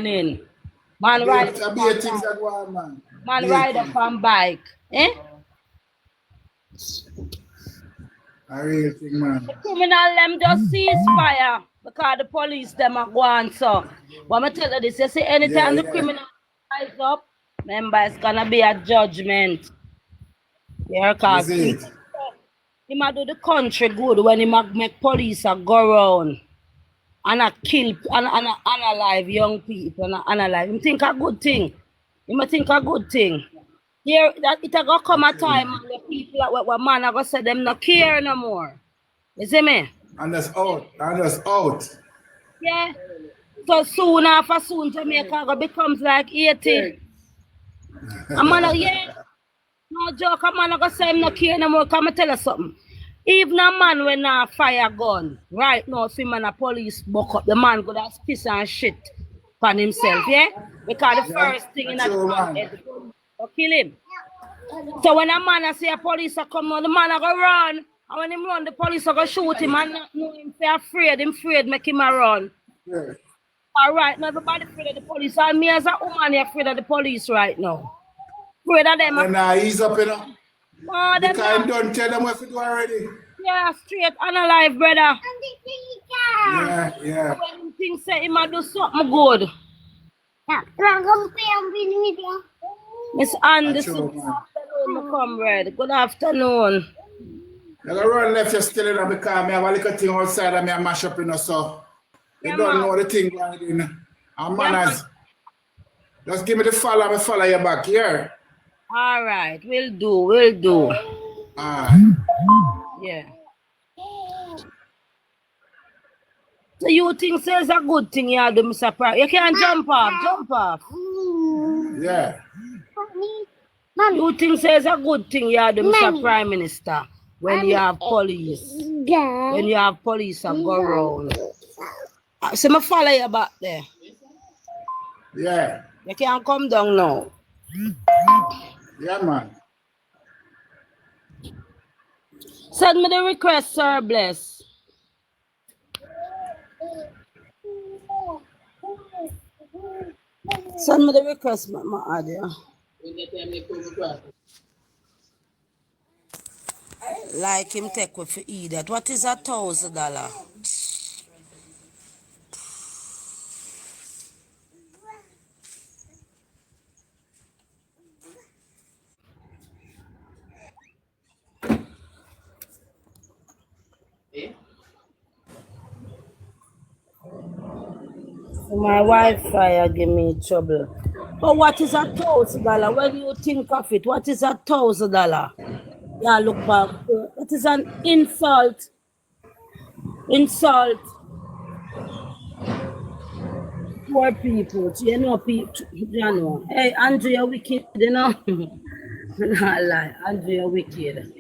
morning. Man ride up on bike. Man ride up on bike. Eh? A real thing, man. The criminal them just cease fire because the police them are going so. But I tell you this, you see anytime the criminal rise up, remember it's gonna be a judgment. Yeah, cause he might do the country good when he might make police a go around and a kill and alive young people and unalive. Him think a good thing. You might think a good thing. Here that it a go come a time and the people that what man are gonna say them not care no more. You see me? And that's out. And that's out. Yeah. So soon after soon Jamaica becomes like 80. A man yeah. No joke, a man gonna say him no care no more. Come I tell you something. Even a man when a fire gun, right now if him and a police buck up, the man go that piss and shit on himself, yeah? Because the first thing in the head will kill him. So when a man say a police are come on, the man go run. And when him run, the police are go shoot him and not know him say afraid, him afraid make him a run. Yeah. Alright, now everybody afraid of the police. And me as a woman afraid of the police right now. Afraid of them. And he's up, you know. Because I don't tell them what to do already. Yeah, straight and alive, brother. Yeah. When things say he might do something good. Miss Anderson, good afternoon, my comrade. Good afternoon. You gotta run left, you're still in there because I have a little thing outside and I mash up, you know, so you don't know the thing going in. And manners. Just give me the follow, I follow you back here. All right, we'll do. Yeah. So you think it's a good thing you do, Mr. Prime? You can jump off. Yeah. You think it's a good thing you do, Mr. Prime Minister, when you have police? When you have police that go around. So I follow you back there. Yeah. You can come down now. Yeah, man. Send me the request, sir, bless. Send me the request, my audio. Like him take with for eat that. What is $1,000? My Wi-Fi give me trouble. But what is $1,000? When you think of it, what is $1,000? Yeah, look back. That is an insult. Poor people. You know, people. You know. Hey, Andrea, wicked, you know. Not lie. Andrea, wicked.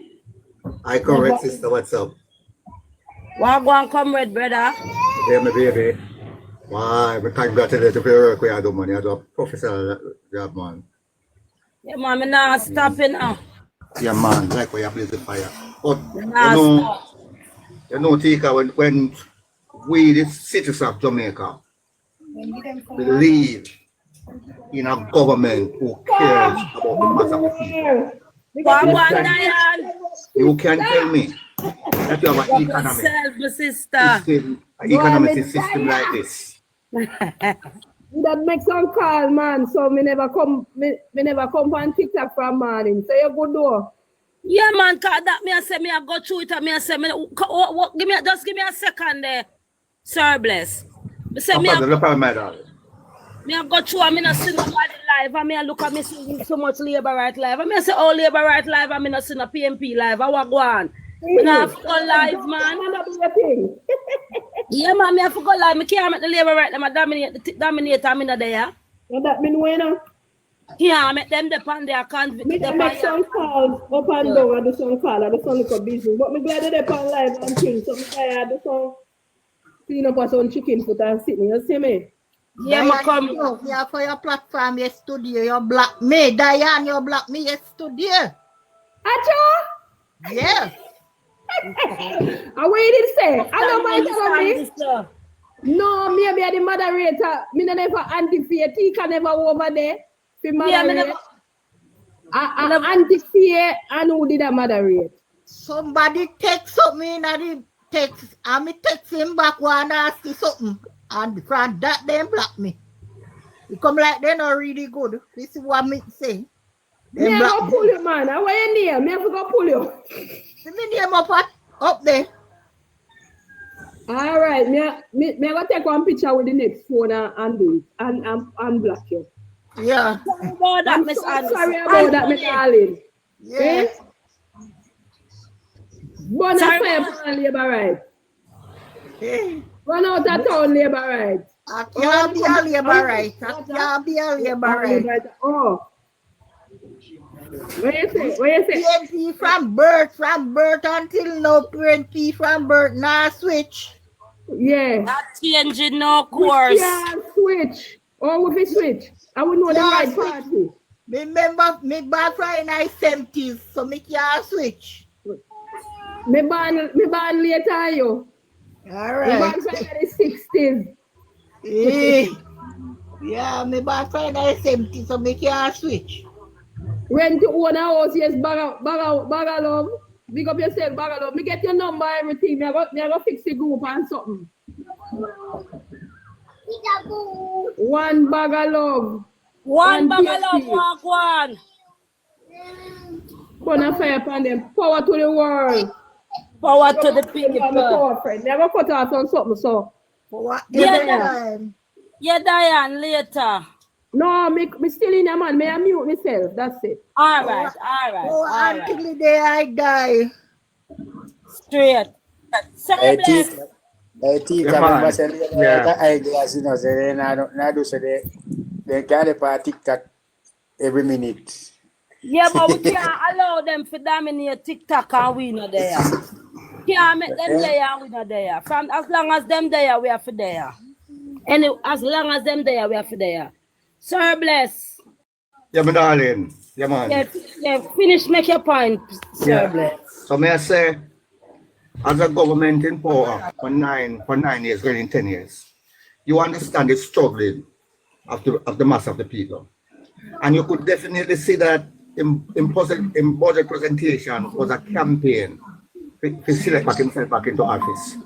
I correct, sister. What's up? Well, go and come red, brother. There, my baby. Why? I congratulate you for your work where you do money. I do a professional job, man. Yeah, man, I'm not stopping now. Yeah, man. Like where you play the fire. But, you know, Tika, when we, the citizens of Jamaica, believe in a government who cares about the mass of the people. You can tell me that you have an economic system like this. That makes some call, man. So me never come on TikTok from morning. So you good do. Yeah, man, cause that me I say me I go through it and me I say me just give me a second there, sir bless. Me say me I go through and me not see nobody live and me I look at me see so much labor right live. And me I say oh labor right live and me not see no PNP live. I want go on. Me not have to go live, man. Yeah, man, me have to go live. Me can't make the labor right them dominate and me not there. What that mean when now? Yeah, make them depend there. I can't make some calls up and down. I do some call. I do some little business. But me glad they on live and things. So I do some clean up some chicken foot and sitting. You see me? Yeah, I come. Yeah, for your platform, your studio, your black me. Diane, your black me, your studio. Acho? Yeah. I waited to say. I don't mind telling me. No, maybe I the moderator. Me no never anti-fear. Tika never over there. For moderate. Anti-fear and who did I moderate? Somebody text something in the text. And me text him back one ask you something. And from that they block me. It come like they not really good. This is what me say. Me I go pull you, man. Where you near? Me I go pull you. See me name up there. All right, me go take one picture with the next phone and do it and block you. Yeah. I'm so sorry about that, my darling. Yeah. Burn a fire for labor right. Yeah. Run out of town labor right. I can't be a labor right. I can't be a labor right. Oh. What you say? What you say? PNP from birth until now. PNP from birth now switch. Yeah. Not changing no course. Yeah, switch. Or with a switch. I would know the right party. Remember, me born from the 70s, so me can't switch. Me born later you. All right. Me born from the 60s. Yeah, me born from the 70s, so me can't switch. Rent to own a house, yes, Bagalove. Big up yourself, Bagalove. Me get your number, everything. Me go fix the group and something. One Bagalove. One Bagalove, walk one. Put a fire upon them. Power to the world. Power to the people. Power friend. Never cut off on something, so. Yeah, Diane, later. No, me still in a man. Me I mute myself. That's it. All right. Until the day I die. Straight. Remember say the ideas, you know, say they do say they carry for TikTok every minute. Yeah, but we can't allow them to dominate TikTok and we not there. Can't make them there and we not there. From as long as them there, we are for there. And as long as them there, we are for there. Sir Bless. Yeah, my darling. Yeah, man. Yeah, finish, make your point, Sir Bless. So may I say, as a government in power for 9 years, going in 10 years, you understand the struggling of the mass of the people. And you could definitely see that in budget presentation was a campaign to select back into office.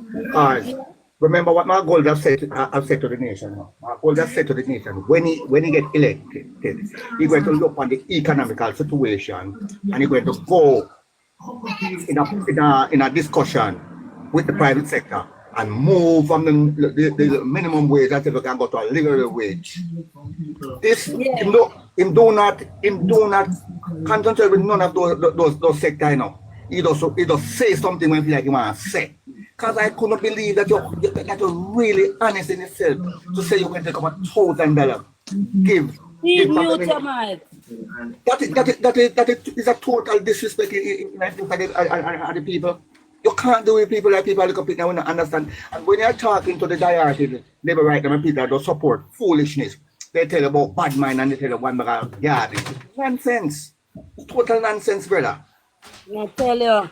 Remember what my goal have said to the nation. My goal have said to the nation, when he get elected, he's going to look on the economical situation and he's going to go in a discussion with the private sector and move from the minimum wage until we can go to a livable wage. This him do not concentrate with none of those sectors, you know. He does say something when he like he want to say. Because I couldn't believe that you're really honest in yourself to say you're going to take up $1,000. Give Mute mind. That is a total disrespect in the people. You can't do it with people like people look up it now and understand. And when you're talking to the diarrhea, labor right and people that don't support foolishness, they tell you about bad mind and they tell you one about yard. Nonsense. Total nonsense, brother. I tell you.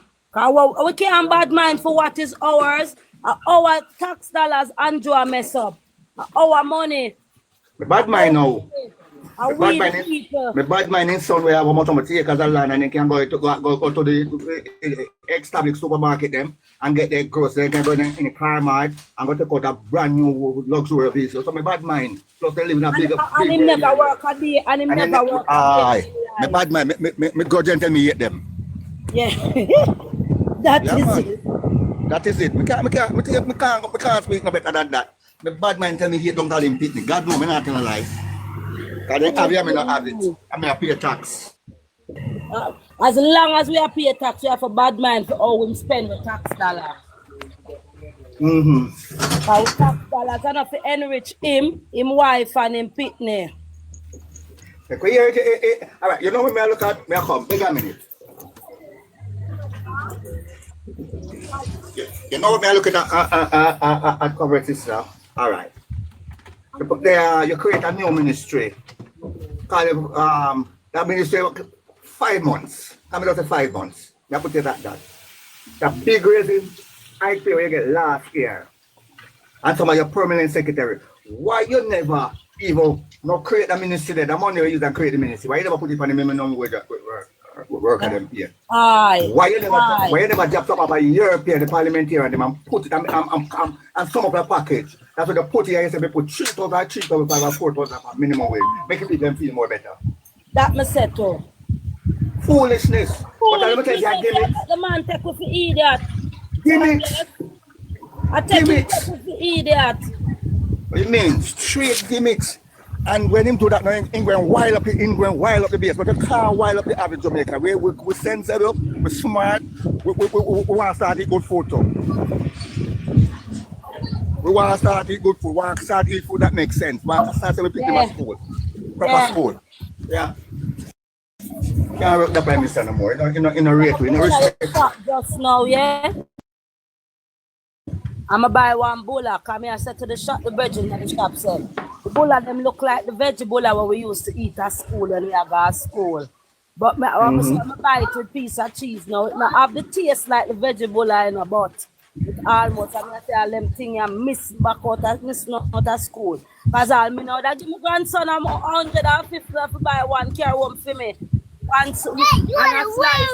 We can't bad mind for what is ours. Our tax dollars and Joe mess up. Our money. The bad mind now. The bad mind in some way have a much of take as a land and they can go to the established supermarket them and get their groceries. They can go in the Primark and go to cut a brand new luxury piece. So my bad mind. Plus they live in a big and him never work a day and him never work a day. My bad mind, me go and tell me hate them. Yeah. That is it. We can't speak no better than that. The bad man tell me hate don't tell him pit me. God know me not telling a lie. Because they have it, I not have it. I may pay tax. As long as we are pay tax, we have a bad mind for how we spend the tax dollar. Our tax dollars are not to enrich him wife and him pitney. All right, you know when I look at me, I come, beg a minute. You know when I look at coverage sister. All right. You create a new ministry. Call it, that ministry 5 months. I'm going to say 5 months. You put it at that. The big raising I pay you get last year. and some of your permanent secretary. Why you never even not create a ministry there? The money you use and create the ministry. Why you never put it on the minimum wage work at them here? Why you never drop up a European, the parliamentarian, them and put it and sum up a package? That's what they put here. You say they put 3,000, 3,500, 4,000 minimum wage. Make it them feel more better. That me said too. Foolishness. But I'm tell you, gimmicks. The man take with the idiot. Gimmicks. I take with the idiot. It means straight gimmicks. And when him do that, now England wild up the base, but you can't wild up the average Jamaica. We censored up, we're smart, we want to start eat good food too. We want to start eat good food, we want to start eat food that makes sense. We want to start to pick them at school. Proper school. Yeah. Can't work the Prime Minister no more. In a rate, in a respect. Just now, yeah? I'ma buy one bulla, come here, I said to the shop, the veggie in the shop said. The bulla them look like the veggie bulla what we used to eat at school when we have our school. But I'ma buy it with a piece of cheese now. It not have the taste like the veggie bulla in a but it almost I'm gonna say all them things I miss back out of school. Cause all me know that my grandson I'm 150 to buy one carry home for me. And a slice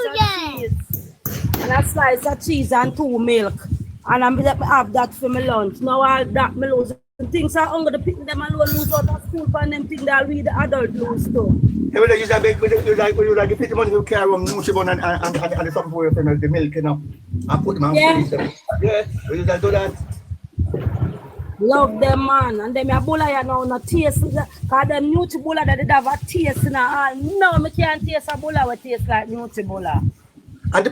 of cheese. And a slice of cheese and 2 milk. And I'm let me have that for my lunch. Now all that me lose. Things are hungry to pick them alone lose out of school and them things that we the adult lose too. Yeah, but you like put the money to carry on mushibon and the something for your friend, the milk, you know. And put them on freezer. Yeah, you like do that. Love them man. And them a bulla you know no taste. Cause them Nutri bulla that they have a taste in all. No, me can't taste a bulla with taste like Nutri bulla. And the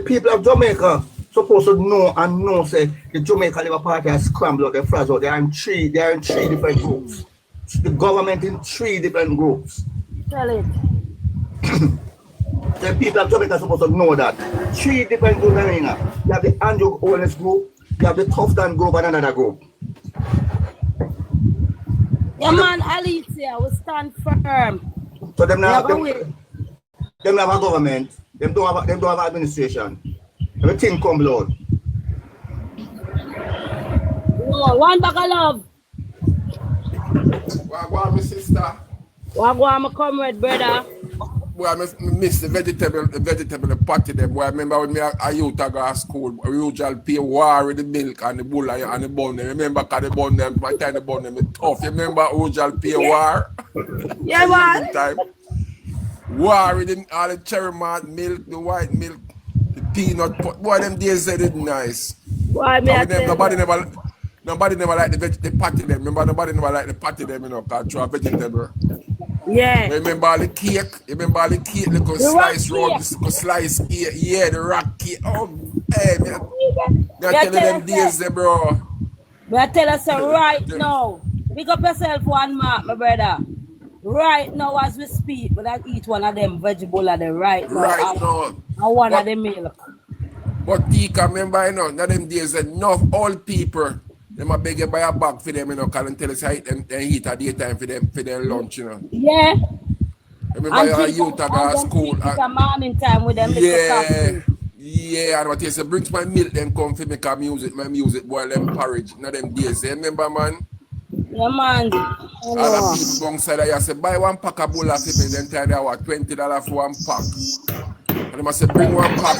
people of Jamaica supposed to know say the Jamaica Labour Party has scrambled out the flags out. They are in three different groups. The government in 3 different groups. Tell it. The people of Jamaica are supposed to know that. 3 different groups. You have the Andrew Holness group, you have the Tufton group and another group. Yeah man, Alicia, we stand firm. So them have a government, them don't have administration. Everything come blood. No, one bag of love. Wagwan, my sister. Wagwan, my comrade, brother. Boy, I miss the vegetable party them. Boy, I remember when I used to go to school, we usually pay war with the milk and the bull and the bun. Remember cause the bun them, my time the bun them tough. You remember we usually pay war? Yeah, man. Time. War with all the cherry malt milk, the white milk, the peanut pot. Boy, them days they did nice. Why Nobody never liked the patty them. Remember, nobody never liked the patty them, you know, because through a vegetable. Yeah. Remember all the cake? Little slice roll, little slice cake. Yeah, the rock cake. Oh, hey, man. I tell you them days, bro. But I tell us right now, pick up yourself one mark, my brother. Right now, as we speak, but I eat one of them vegetable of them right now. Right now. And one of them milk. But Tika, remember, you know, in them days, enough old people. They might beg you buy a bag for them, you know, because they tell us how they eat at daytime for their lunch, you know. Yeah. Remember you to go to school. Morning time with them. Yeah, and what you say, brings my milk, then come for make my music, boil them porridge. Now them days, remember, man? Yeah, man. All the people alongside I say, buy 1 pack of bulla for me, then tell them what, $20 for 1 pack. And they must say, bring 1 pack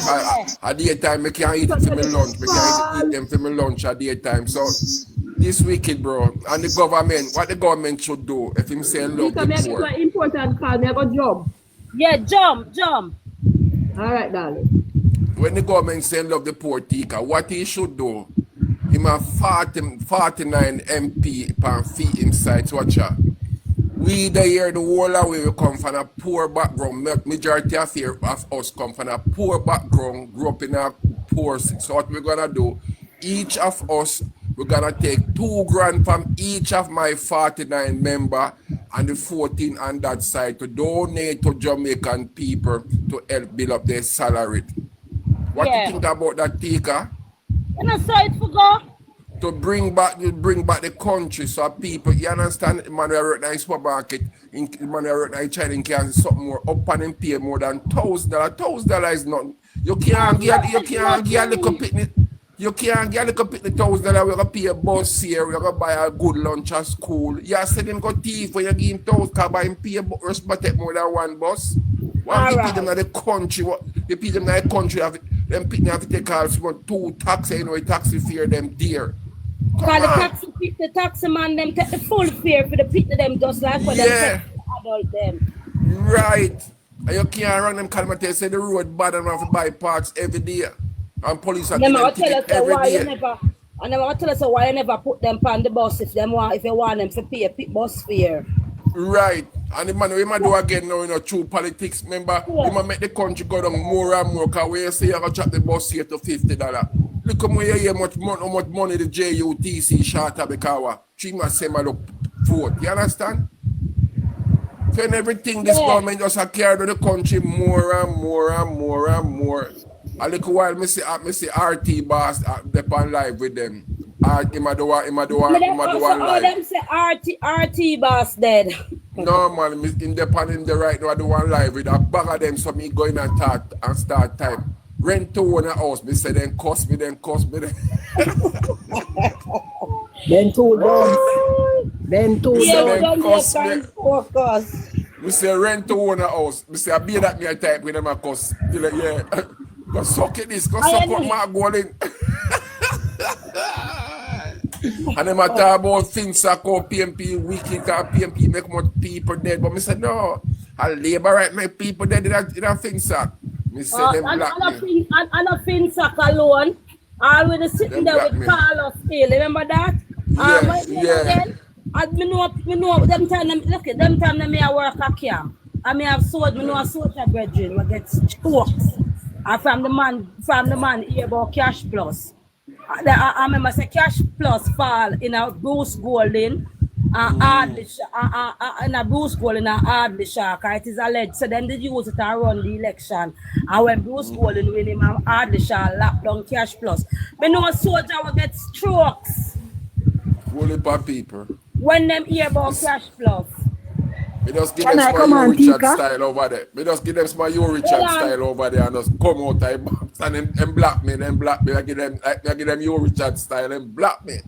at daytime, I can't eat it for my lunch. I can't eat them for my lunch at daytime. So, this wicked, bro. And the government, what the government should do, if him say love the poor. It's important call me, I got job. Yeah, jump. All right, darling. When the government say love the poor, Tika, what he should do, him have 49 MP per feet inside, watch out. We the year the whole of we come from a poor background. Majority of us come from a poor background, grew up in a poor. So what we're gonna do, each of us, we're gonna take $2 grand from each of my 49 members and the 14 on that side to donate to Jamaican people to help build up their salary. What do you think about that, Tika? And I saw it for go. To bring back the country so people, you understand, man who work in the supermarket, man who work in China can something more up and pay more than $1,000. $1,000 is nothing. You can't get a little picnic. You can't get like a $50,000, we're gonna pay a bus here, we're gonna buy a good lunch at school. You said him go thief when you give him $1,000, buy him pay a bus, but take more than one bus. Why you pay them in the country? What you pay them in the country? Them people have to take out 2 taxi, you know, taxi fare them dear. Because the taxi man them take the full fare for the people them just like for them take the adult them. Right. And you can't run them calmaters, say the road bad and have to buy parts every day. And police are giving them ticket every day. I never tell us why you never put them on the bus if you want them to pay a bus fare. Right. And the man we might do again now, you know, through politics, remember, we might make the country go down more and more, because we say you're going to drop the bus here to $50. Look how much money the JUTC shot at because 3 months same look vote. You understand? So in everything this government just carry to the country more and more and more and more. A little while I see RT boss on live with them. Him do one live. Them say RT boss dead. No man, in the right now I do one live with a bag of them, so me go in and start time. Rent to own a house, me say then cost me. Then two done. Then two done. Me say rent to own a house. Me say I be that me a type with them a cost. Like, yeah. Go suck it this, go suck what my goal in. And them a talk about things like PNP wicked, because PNP make more people dead. But me say no, I labor right make people dead in a things like. Me say them black me. And a Finsack alone, already sitting there with Carlos Hill. Remember that? Yeah. And me know them time look at them time me I work at camp. I may have sold me know a soldier brethren we get choked. And from the man here about Cash Plus. I remember say Cash Plus fall in a Bruce Golding and Hardly in a Bruce Golding and Hardly Shark. It is alleged. So then they use it to run the election. And when Bruce Golding win him and Hardly Shark lap down Cash Plus. Me know a soldier will get strokes. Only bad people. When them hear about Cash Plus. Me just give them some Richard style over there. Me just give them some Richard style over there and just come out of box and them black me. I give them Richard style and black me.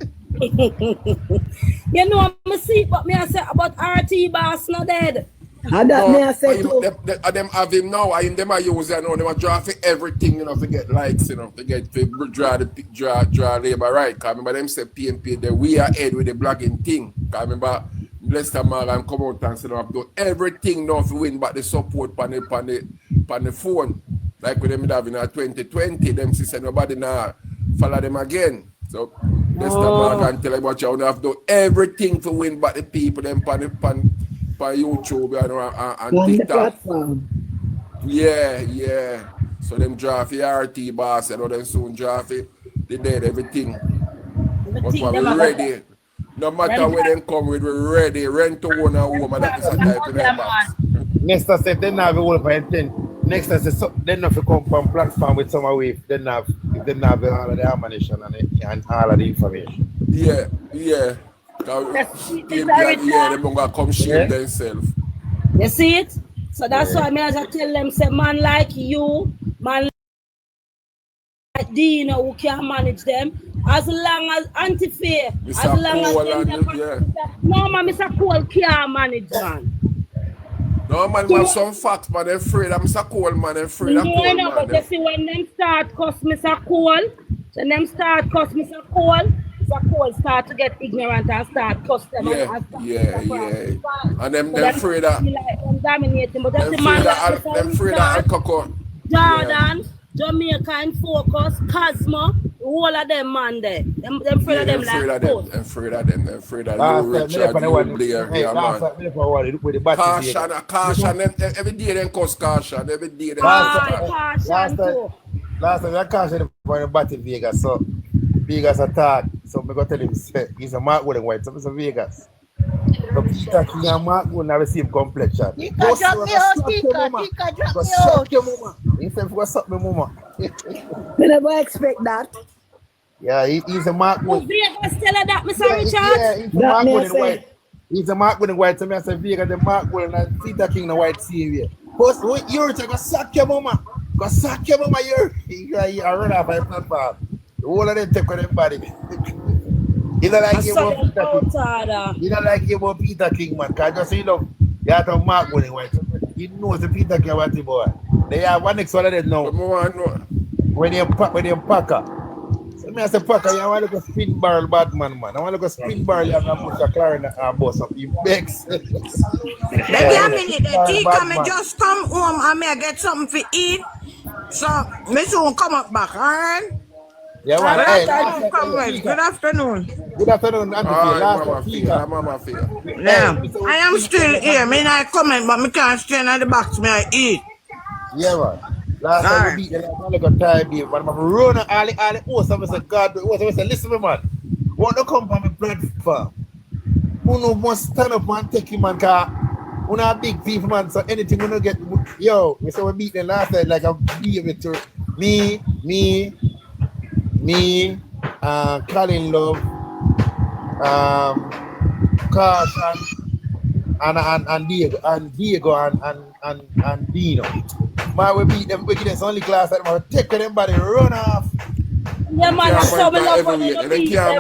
You know, I see what me I say about RT boss not dead. And that me I say too. Them have him now, and them I use it now. Them I draw for everything, you know, to get likes, you know, to draw labor right. Because remember them say PNP, that we are ahead with the blogging thing. Because remember Lester Morgan come out and say, I've done everything now to win, but the support on the phone. Like with them having a 2020, them say nobody now follow them again. So Lester Morgan tell them what you have done everything to win, but the people them on YouTube and TikTok. Yeah. So them draft the RT boss and them soon draft it. They did everything. But we're ready. No matter where they come with, we're ready. Rent to own a home, and that is a type in their box. Next time, they have a whole thing. Next time, they have to come from platform with some way. They have all of the ammunition and all of the information. Yeah. They're going to come shield themselves. You see it? So that's why I tell them, say, man like you, man like Dino, who can manage them. As long as anti-fair, as long as no man, Mr. Cole can't manage, man. No man, have some facts, man. They're afraid. I'm Mr. Cole, man. They're afraid of Cole, man. But you see, when them start cuss Mr. Cole, Mr. Cole start to get ignorant and start cuss them. Yeah. And them afraid of dominating, but that's the man them afraid of alcohol. Jordan, Jamaica and Focus, Cosmo, all of them man there. Them afraid of them like Cole. They're afraid of them. They're afraid of Lou Richard, Lou Blair. Yeah, man. Caution. Every day they cuss caution. Every day they caution too. Last time I caution for the battle Vegas, so Vegas attack. So I'm going to tell him, he's a Mark Golden White, so it's Vegas. So Peter King and Mark Golden have the same complexion. Tika drop me out. He said, what's up, my mama? We never expect that. Yeah, he's a Mark Golden. Vegas tell her that, Mr. Richard? Yeah, he's a Mark Golden White. He's a Mark Golden White, so I say Vegas, the Mark Golden and Peter King, the White Savior. But you're go suck your mama. Go suck your mama, you're run off my platform. All of them take with them body. You don't like him about Peter King. You don't like him about Peter King, man. Because just, you have to mark with him. He knows the Peter King about the boy. They have one next one of them now. When you packer. So me as a packer, you want to go spin barrel bad man. I want to go spin barrel and I put a clarinet and boss up. You begs. Maybe a minute, the tea come and just come home and may get something to eat. So, me soon come up back, alright? Yeah, man. Good afternoon. Good afternoon, Mama Fia. Yeah, I am still here. Me not comment, but me can't stay in the box. Me I eat. Yeah, man. Last time we beat them, I'm going to tie beef, but I'm running all the host. I'm saying, God, listen to me, man. Want to come from a platform? Who must stand up and take him, man, because we're not big thief, man, so anything we don't get, yo, we saw we beat them last night like a baby to me, Colin Love, Carson, and Diego and Dino. Man, we beat them, we get them only class that we take them body run off. Yeah, man, that's so we love when they beat them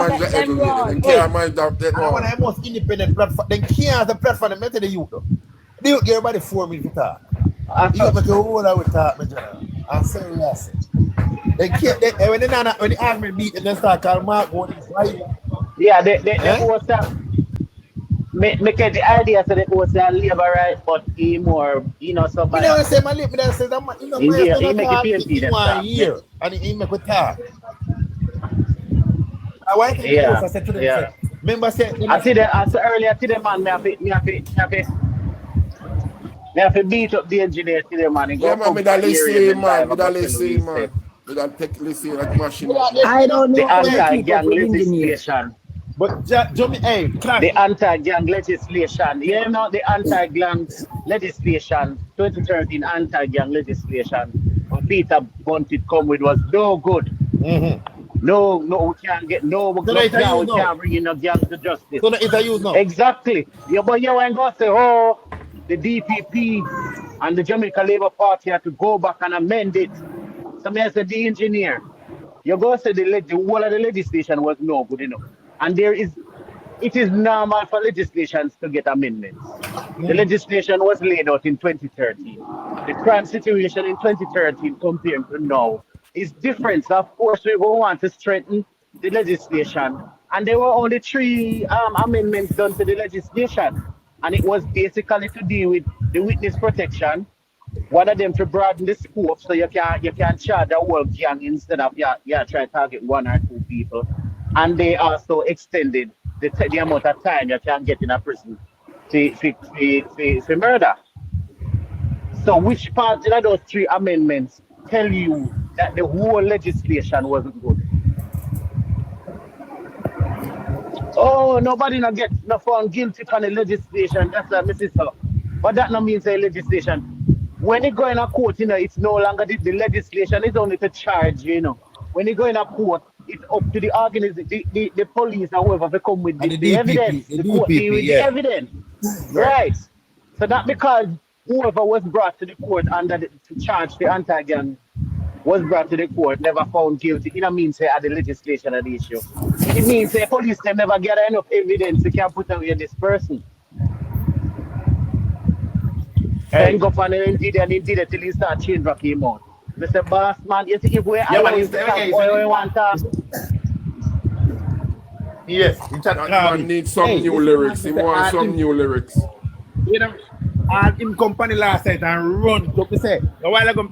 run. When I most independent platform, they can't the platform, they meant the youth though. The youth get everybody 4 minutes to talk. You got to hold out with talk, my general. I'm serious. They can't, when the army beat them, they start calling Mark going right. Yeah, they was make the idea so they was a labor right, but he more, somebody. You know, say my lip, he make it PNP 1 year, and he make it talk. Why can't you I said to them, remember say, I see earlier to the man, me have to beat up the engineer to the man. Yeah, man, me that listen, man. We don't take listen like machine. I don't know the anti-gang legislation. But the anti-gang legislation, the anti-gang legislation, 2013 anti-gang legislation, when Peter Bunted come with was no good. No, we can't get we can't bring in no gang to justice. So it's a use now. Exactly. Yeah, but you ain't gonna say, the DPP and the Jamaica Labour Party have to go back and amend it. So I said the engineer, you go say the whole of the legislation was no good enough. And it is normal for legislations to get amendments. The legislation was laid out in 2013. The crime situation in 2013 compared to now is different. So of course we will want to strengthen the legislation. And there were only 3 amendments done to the legislation. And it was basically to deal with the witness protection. One of them to broaden the scope so you can charge a whole gang instead of try to target 1 or 2 people. And they also extended the amount of time you can get in a prison for murder. So which part of those 3 amendments tell you that the whole legislation wasn't good? Oh, nobody not get found guilty for the legislation. That's what Mrs. But that no means a legislation. When you go in a court, it's no longer the legislation is only to charge, When you go in a court, it's up to the organization, the police or whoever they come with the evidence. The court deal with the evidence. Right. So that because whoever was brought to the court to charge the anti-gang was brought to the court, never found guilty. It don't mean say the legislation of the issue. It means the police can never get enough evidence to can put away this person. Then go on and did it till he start change back him out. Mr. Boss man, you see if we want to. Yes, man need some new lyrics. He wants some new lyrics. And him company last night and run to me say a while ago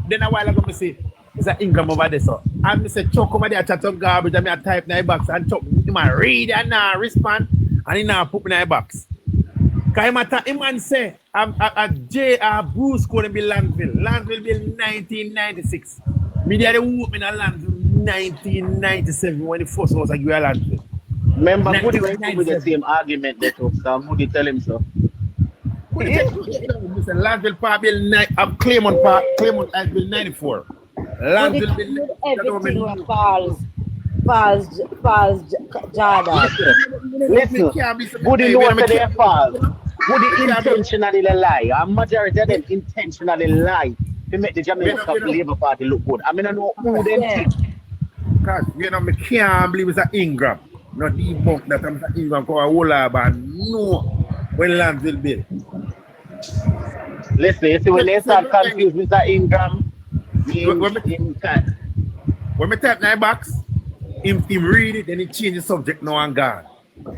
me say it's an income over there so and me say Chuck over there chat up garbage and me type in the box and Chuck him a read and now respond and he now put me in the box. Cause him man say Bruce gonna be Landville. Landville built 1996. Me there whoop in a Landville 1997 when the first was a Landville. Remember Moody went with the same argument that Moody tell him so. Mr. Landville Park built Claymont built 94. Landville built everything false Jada. Listen, Moody knows that they're false. Would they intentionally lie? A majority of them intentionally lie to make the Jamaica Labour Party look good. I mean, I know who them think. Cause you know, me can't believe it's an Ingram. Not debunk that I'm an Ingram for a whole lot, but no when land will build. Listen, you see when they start confused with that Ingram, when me type in box, him read it, then he change the subject now and gone.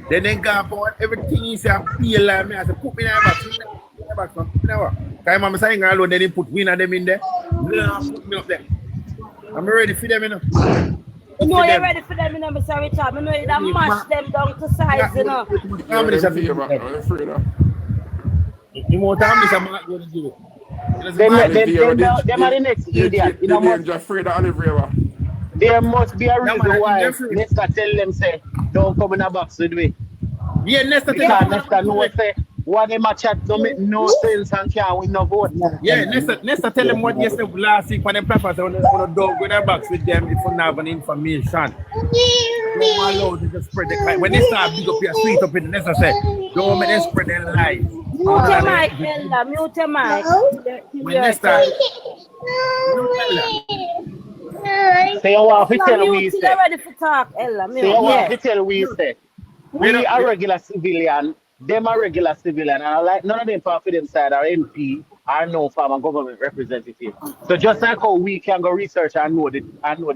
Then gone for everything he say, I feel like me. I say, put me in the box, put me in the box, put me in the box. Time I'm saying alone, then he put me and them in there. No, put me up there. I'm ready for them, you know. You know you're ready for them, you know, Mr. Richard. You know you done mash them down to size, you know. I'm afraid of. You want to have I'm not going to do it. Them are the next idiot. You know, there must be a reason why Nesta tell them, say, don't come in a box with me. Yeah, Nesta know, say, what them a chat don't make no sense and can't win no vote. Yeah, Nesta tell them what yesterday last week when them platforms want to dog with their box with them if you have an information. Don't allow them to spread the lie. When they start big up your sweet up in Nesta say, don't make them spread their lies. Mute your mic, Ella. Mute your mic. When Nesta say you want to tell we say. You're ready for talk, Ella. Say you want to tell we say. We are regular civilian. Them are regular civilian, and I like none of them for them side are MP or no farmer government representative. So just like how we can go research and know the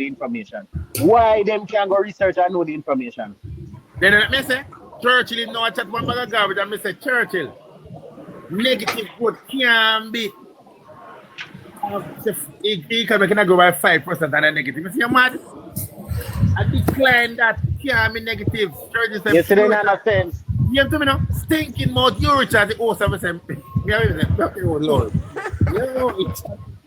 information, why them can go research and know the information? Then let me say, Churchill is now a chat one bag of garbage, and me say Churchill, negative vote can be. He can go by 5% and a negative. You see, you're mad? I decline that can be negative. Churchill said, yes, it ain't no sense. You have to me now, stinking mouth, you Richard, the host of the oh Lord.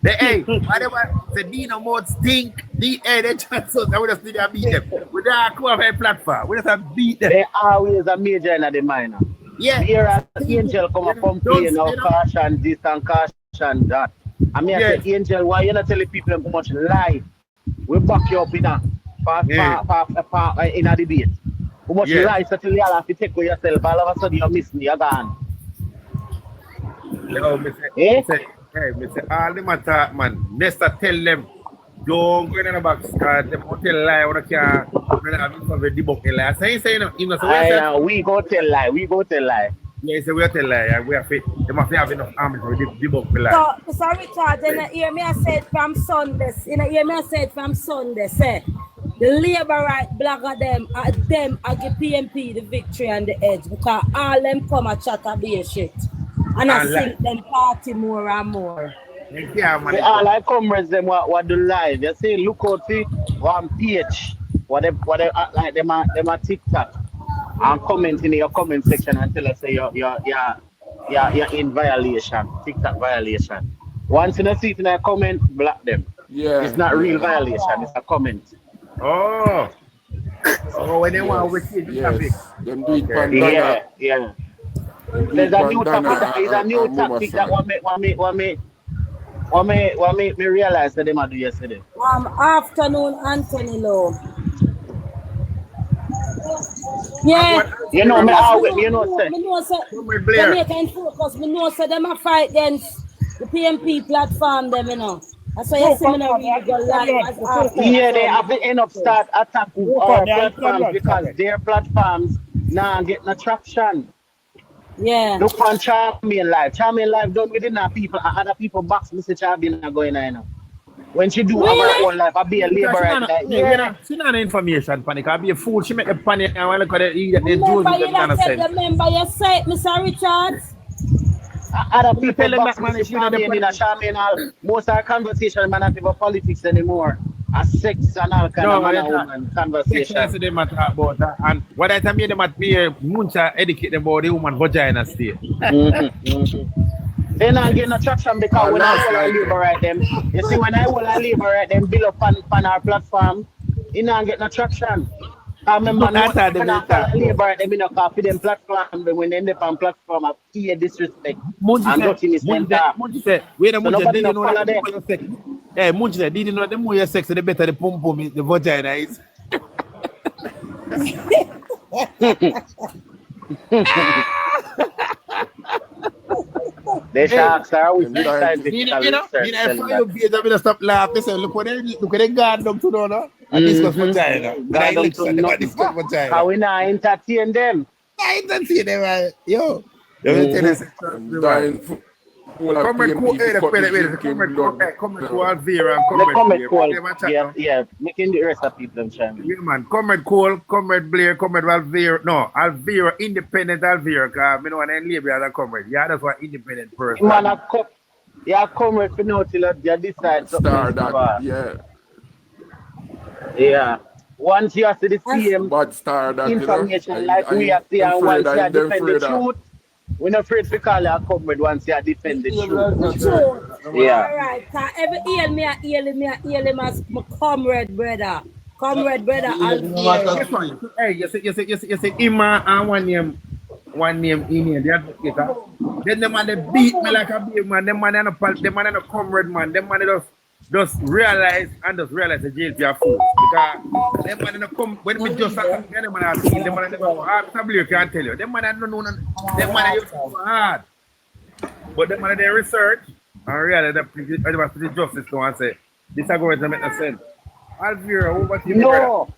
Hey, whatever, the Dino mouth stink, the chance I would have still beat them. We don't come off a platform, we just have beat them. They always a major and the minor. Yeah. Here as Angel come and complain now, caution this and caution that. I mean, I say, Angel, why you not telling people how much lie? We back you up in a debate. How much lies until you have to take with yourself, all of a sudden you miss me, you're gone. Yo, me say, all them attack, man. Nesta tell them, don't go in the box, because them will tell lie, or they can't debunk a lie. I say, we go tell lie. Yeah, he said we tell lie, we have to, they must have enough army to debunk the lie. So, Mr. Richard, you know, hear me I said from Sunday, say, the labor right blogger them I give PNP the victory and the edge because all them come and chat a be shit. And I think them party more and more. Yeah, man. All I comrades them what do live. You say look out see one page. What they like them a TikTok and comment in your comment section and tell us say you're in violation, TikTok violation. Once you see it in a comment, block them. Yeah. It's not real violation, it's a comment. Oh, when they want to change the topic. Them do it yeah. There's a new tactic that what make me realize that they might do yesterday. Afternoon, Anthony Lowe. Yeah. You know, say. Jamaica in focus. Me know say them a fight against the PNP platform them, you know. That's why you see me not really go live as after. Yeah, they have to end up start attacking our platforms because their platforms now get no traction. Yeah. Look on Charmian Live. Charmian Live done within our people and other people box Mr. Charmian going on now. When she do her own life, I be a labor right there. She not information panic. I be a fool. She make a panic and when I look at it, remember you said, Mr. Richards. Other people box Mr. Charmian. Most of our conversation man not about politics anymore. A sex and all kind of man and woman conversation. That's what they matter about that. And what I tell me, they must be muncha educate them about the woman vagina state. They not get no traction because when I will liberate them, you see when I will liberate them, build up on our platform, you not get no traction. I remember liberate them in a coffee them platform, but when they end up on platform, I fear disrespect. Munchi said, wait a minute, did you know that? Hey, Munchi said, did you know the more you sex, the better the pum pum the vagina is. They sharks are always stop laughing. Look what they got them to do, no? And discuss for China. God don't do nothing. Discuss for China. How we not entertain them? I don't see them, right? Yo. You will tell us. Comrade Cool, Comrade Cool, Alvira, and Comrade Cole. Blair. Yeah, making the rest of people chime in. Yeah, man. Comrade Cole, Comrade Blair, Comrade Alvira. No, Alvira, independent Alvira, because I don't want to label as a comrade. Yeah, that's what independent person. Man, comrade for now till you decide something. Yeah. Once you see the same information like we are seeing, and once you defend the truth, we're not afraid to call you a comrade once you defend the truth. Yeah. All right. Every heal him as my comrade brother. Comrade brother. Hey, you say Ima and one name Indian, the advocate. Then the man they beat me like a big man. Them man and a comrade man. Them man just realize the jail for food. Because them man come when we just them man are kill, them man never hard. Somebody can tell you. Them man don't know them man are hard. But them man they research and realize that the justice go and say this argument make no sense. Alvira, over to you. No.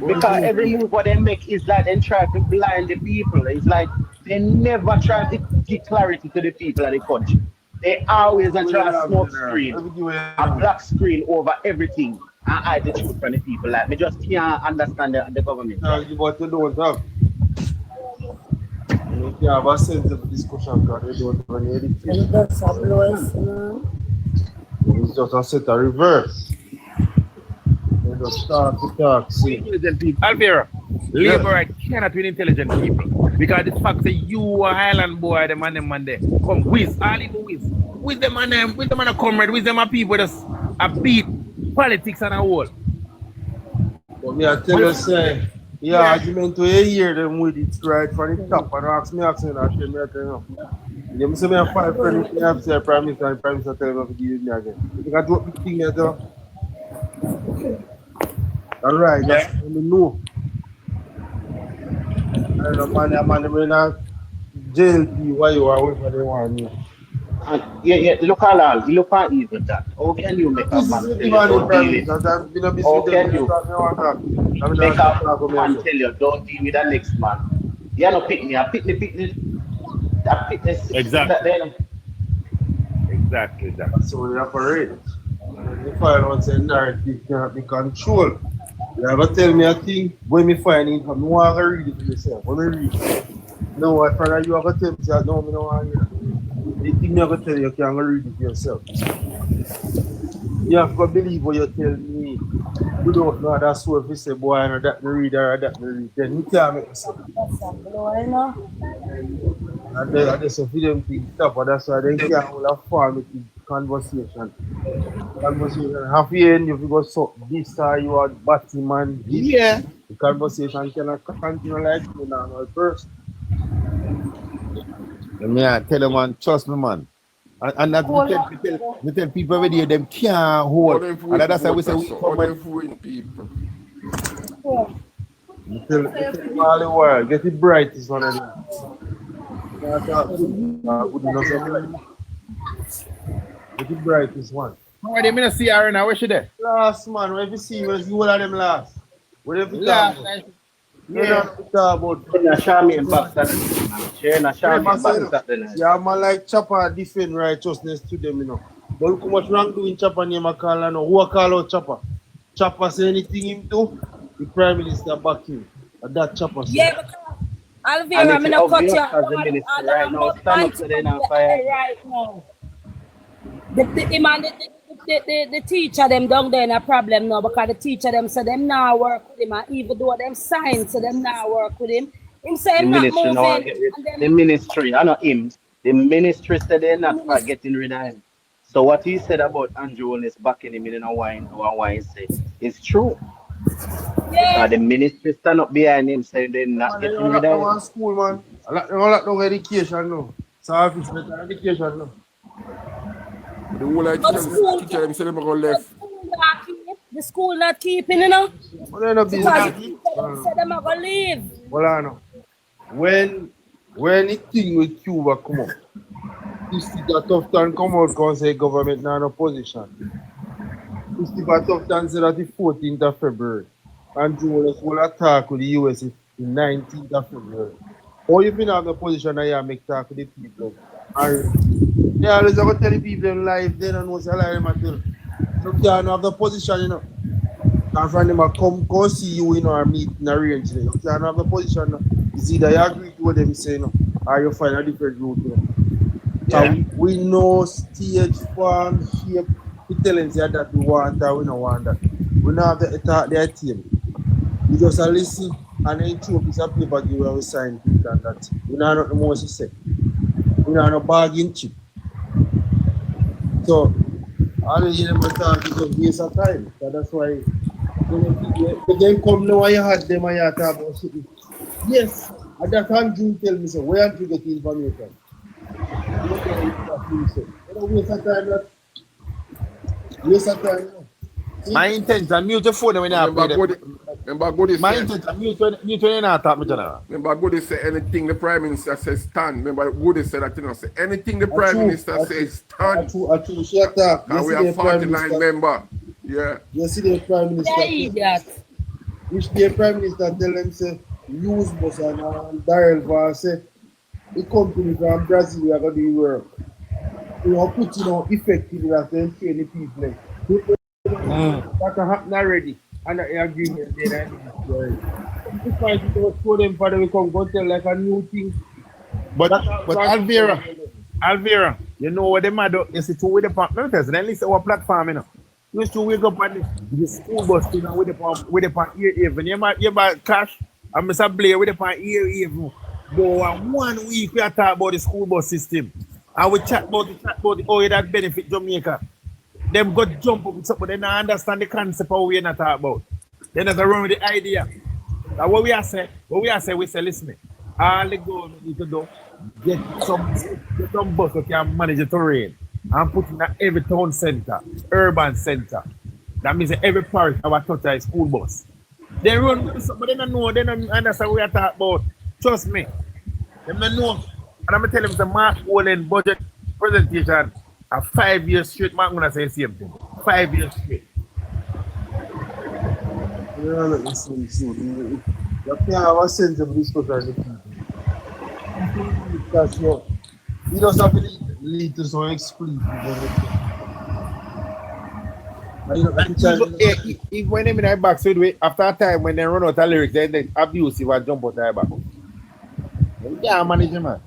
Because every move what they make is like they try to blind the people. It's like they never try to give clarity to the people of the country. They always try to smoke screen, a black screen over everything and hide the truth from the people. Like me just can't understand the government. No, you what you don't have. You can't have a sense of discussion because you don't have any education. It's just a set of reverse. You just start to talk. Intelligent people. Alvira, labor cannot win intelligent people. Because the fact that you are Highland boy, the man there, come whiz, all in whiz. With them and a comrade, with them and people just a beat politics and a whole. But me I tell you say, argument to hear them with it right from the top and ask me that shit, I tell you. You say me have 5 friends, me have say Prime Minister and Prime Minister tell me to give me again. You can do the thing there though. Alright, that's what I know. I don't know, man, we're not jail why you are away for the one. Yeah, look at even that. How can you make a man tell you don't deal it? How can you make a man tell you don't deal with the next man? You don't pick me, I pick the Exactly. Exactly that. That's how we operate. The file once a narrative cannot be controlled. You ever tell me a thing, when me find it, I want to read it to myself. When I read it, no, I find you ever tell me that, no, I don't want to hear it. The thing I ever tell you can read it yourself. You have to believe what you tell me. You don't know that's what if you say, boy, I know that me read or that me read. Then you can't make me say. And then I just for them things stop, and that's why they can't hold a formative conversation. Half the end, if you go so this or you are batting man, this, yeah. The conversation cannot continue like you know at first. I tell them, man, trust me, man. And that we tell people over there, them can't hold. And that's why we say we come people. You tell all the world, get it bright is one of them. Get it bright is one. Why they mean to see her now? Where she there? Last man, where you see was you all of them last. Whatever you last. talk about. Yeah, man, like Chopper defend righteousness to them, you know. But look how much wrong doing Chopper name I call now. Who I call out Chopper? Chopper say anything him do, the Prime Minister back him. And that Chopper say. Yeah, because Alvira, I'm not cut you right now. Stand up today now, fire. Right now. The teacher them down there in a problem now because the teacher them say them now work with him and even though them sign so them now work with him. Him say him not moving. The ministry, I know him. The ministry said they're not getting rid of him. So what he said about Andrew Holness backing him in a wine say is true. Yeah. The ministry stand up behind him saying they're not getting rid of him. School, man. I like no education now. So I have better education now. The whole teacher them say them go left. The school not keeping, you know. Well, they're not busy. Say them are gonna leave. Well, I know. When the thing with Cuba come up, this is a tough time come out because the government not in a position. Steve Tufton said that the 14th of February. And Jonas will attack with the US the 19th of February. Or you been have the position that you make talk with the people. And they always have to tell the people in life, they don't know what's a lie material. You can't have the position, you know. And from them come see you in our meeting arrange. You can't have the position. You know. It's either you agree to what them say, you know, or you find a different route. You know. Yeah. We know stage, form, shape, we tell them that we want that, we don't want that. We don't have to attack their team. We just listen and then throw a piece of paper give where we sign it and that. We don't know nothing more to say. We don't have no bargain chip. So all the them talk is just waste of time. So that's why when they come now and you had them and you talk about something. Yes, and that Andrew tell me so where Andrew get the information. Waste of time, that. Waste of time. My intention, mute your phone when you play them. Remember Goody My said, intention, mute when you not talk me, General. remember Goody said anything the Prime Minister says stand. Remember Goody said that, you know, say anything the Prime Minister says stand. True. She attack. And we have 49 members. Yeah. Yesterday Prime Minister. Yeah, idiot. Which the Prime Minister tell them say use bus and Daryl Var say the company from Brazil we are going to do work. We are putting on effectively that they train the people. That can happen already. And the agreement there. This fight it was for them for them to come go tell like a new thing. But Alvera, you know what them do? You see, two with the partners, then listen our platform, you know. You used to wake up on the school bus thing with the ear even. You buy cash, and Mr. Blair with the ear even. But 1 week we are talking about the school bus system. And we chat about oh, that benefit Jamaica. Them got jump up with something, they don't understand the concept of what we're not talking about. They not run with the idea. Now what we say, we say, listen, all the government need to do, get some bus that can manage the terrain and put in every town center, urban center. That means that every parish have a touch a school bus. They run with something, but they don't know, they don't understand what we are talking about. Trust me. They don't know. And I'm going to tell them the Mark Holness budget presentation a 5 years straight, I'm going to say the same thing. 5 years straight. Yeah, let me see. You can't have a sense of discussion. That's what. You just have to lead to some exclusive. If when them in their back, so after a time when they run out of lyrics, they abusive and jump out their back. You can't manage them, man.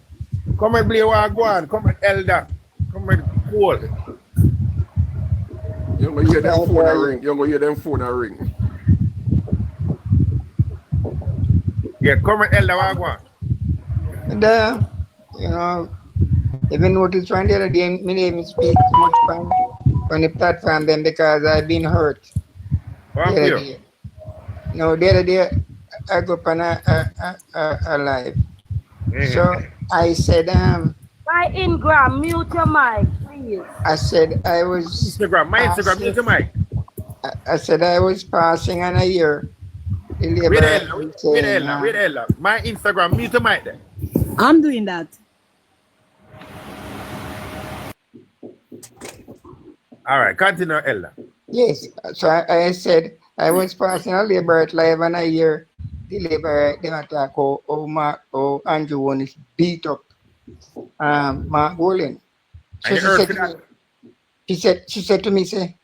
Come and play what go on. Come and Elder. Come and Cole. You're going to hear them phone a ring. You're going to hear them phone a ring. Yeah, come and Elder what go on. And, you know, even noticed one the other day, my name is speak much on the platform then because I've been hurt. No, the other day I go up on a live. So I said, By Ingram, mute your mic, please. I said I was Instagram, mute your mic. I said I was passing on a year. Wait, Ella. My Instagram, mute your mic there. I'm doing that. All right, continue, Ella. Yes, so I said I was passing a labor at live and I hear the labor they attack Andrew Holness beat up Mark Holness. So she said to me, say,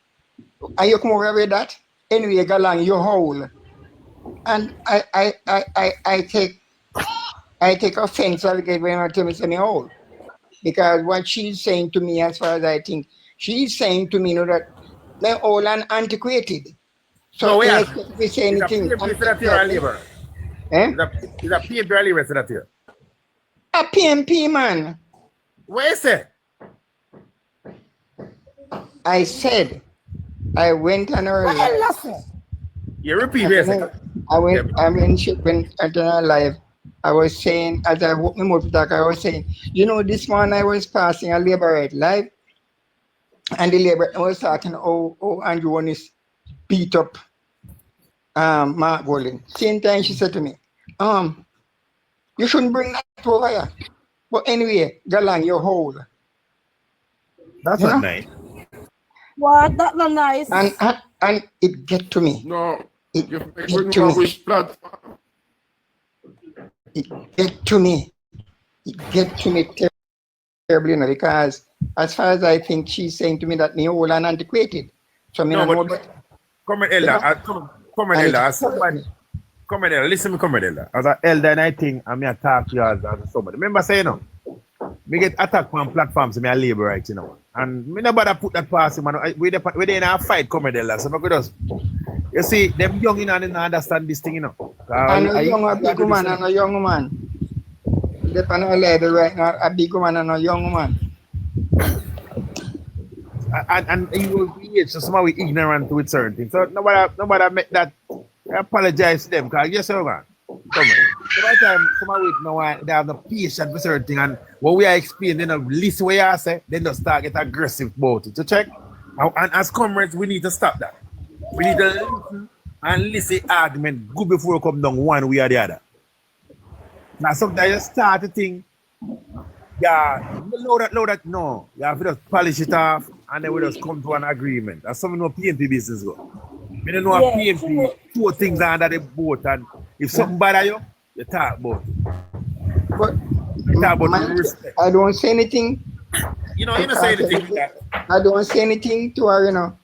are you come over with that? Anyway, go along your hole. And I take offense when I tell me say me hole. Because what she's saying to me, as far as I think, she's saying to me, you know, that they're all antiquated. So we say anything. Is that PNP or labor that here? A PNP man. What is it? I said I went on early. You repeat it. I went shipping at live. I was saying, as I walked my mouth talk, I was saying, you know, this morning I was passing a labor right live, and the labor was talking, Andrew Holness beat up Mark Holness. Same time she said to me, you shouldn't bring that over here. But anyway, go along your hole. That's not nice. What? That's not nice. And it get to me. No. It You get bring to up me. which platform? It get to me. It get to me terribly, you know, because as far as I think, she's saying to me that me old and antiquated. So me No, no know, but but come on, Elder. Come on, Elder. As somebody, come on, Elder. Listen me, come on, Elder. As an elder, and I think I'm here talk to you as somebody. Remember saying, you know, me get attacked on platforms, me a labor right, you know. And me nobody put that past him. We in a fight, come on, Elder. So me could just, you see, them young in and understand this thing, you know. and a young a big woman and a young woman. They on a lady right now, a big woman and a young woman. And you will be so somehow we ignorant with certain things. So nobody make that. I apologize to them because yes, sir, man. Come on. So by the time somehow we know they have the patience for certain things, and what we are explaining, they listen what you say, then they start get aggressive about it. So check. And as comrades, we need to stop that. We need to listen and listen argument good before we come down one way or the other. Now sometimes you start to think, yeah, load that, no. You have to just polish it off and then we just come to an agreement. That's something no PNP business go. We don't know a PNP, two things are under the boat, and if something bother you, you talk about it. But you talk about respect. I don't say anything. You know, you don't say anything to that. I don't say anything to her, you know.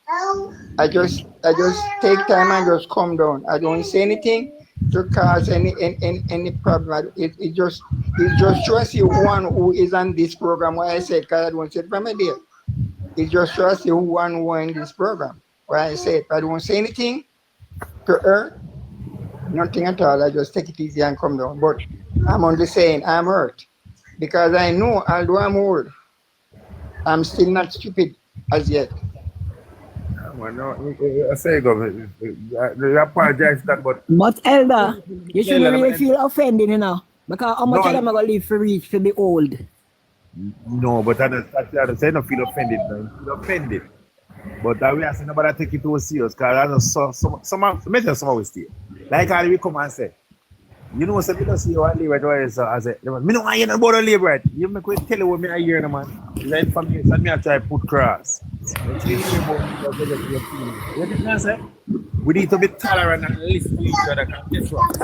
I just take time and just come down. I don't say anything to cause any problem. It just shows you one who is on this program. Why I said, because I don't say it from a day. It just shows you one who is in this program. Why I said, I don't say anything to her, nothing at all. I just take it easy and come down. But I'm only saying I'm hurt because I know, although I'm old, I'm still not stupid as yet. Well, no, I say, government, I apologize that, but Elder, you shouldn't really feel offended, you know, because how much of them are going to live for reach to be old? No, but I don't say no feel offended, man. Feel offended. But we are saying nobody take it too serious because I know some always stay. Like how we come and say, you know, so we don't see what labor is as a me no want you about the labor right. You make me tell you what me I hear, man. It's like information and me I try put cross. We need to be tolerant and listen to each other. Guess what?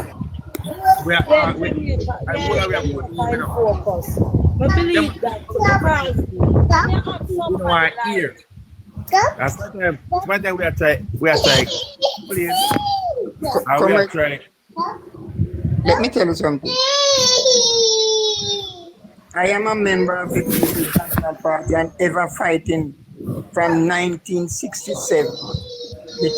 We are focus. We believe that because you know our ear. That's one time we are trying. Please. We are trying. Let me tell you something. I am a member of the PNP National Party and ever fighting from 1967, the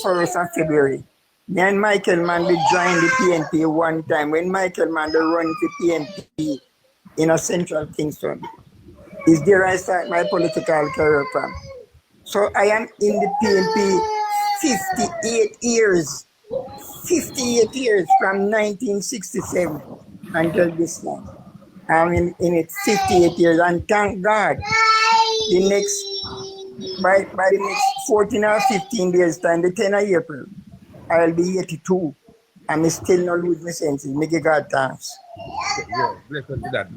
21st of February. Me and Michael Manley joined the PNP one time when Michael Manley run the PNP in a central Kingston. Is there I start my political career from. So I am in the PNP 58 years. 58 years from 1967 until this time. I'm in it 58 years and thank God the next by the next 14 or 15 days time, the 10th of April, I'll be 82. I'm still not lose my senses. Make God thanks. Yeah, listen to that.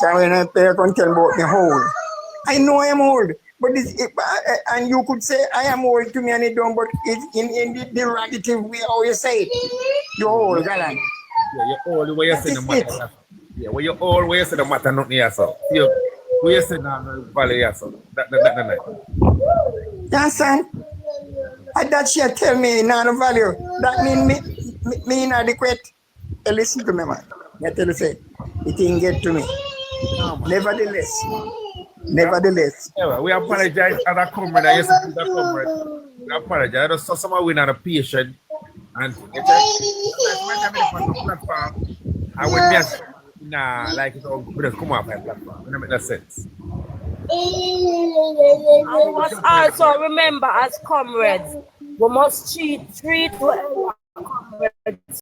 So when I can tell about me old. I know I am old. But and you could say I am old to me and it don't, but it's in the derogative way how you say it. You're old, Galan. Yeah, you're old where you say the matter. Yeah, when you're old where you say the matter nothing yourself. You where you say now valley yourself. That yeah, son. And that she tell me no value. That mean me inadequate. Listen to me, man. I tell you say it didn't get to me. Nevertheless. Yeah, we apologize as a comrade. I used to be that comrade. We apologize. I just saw someone win on a patient. And I would just, like it all, just come off my platform. It doesn't make no sense. I must also remember as comrades, we must treat whoever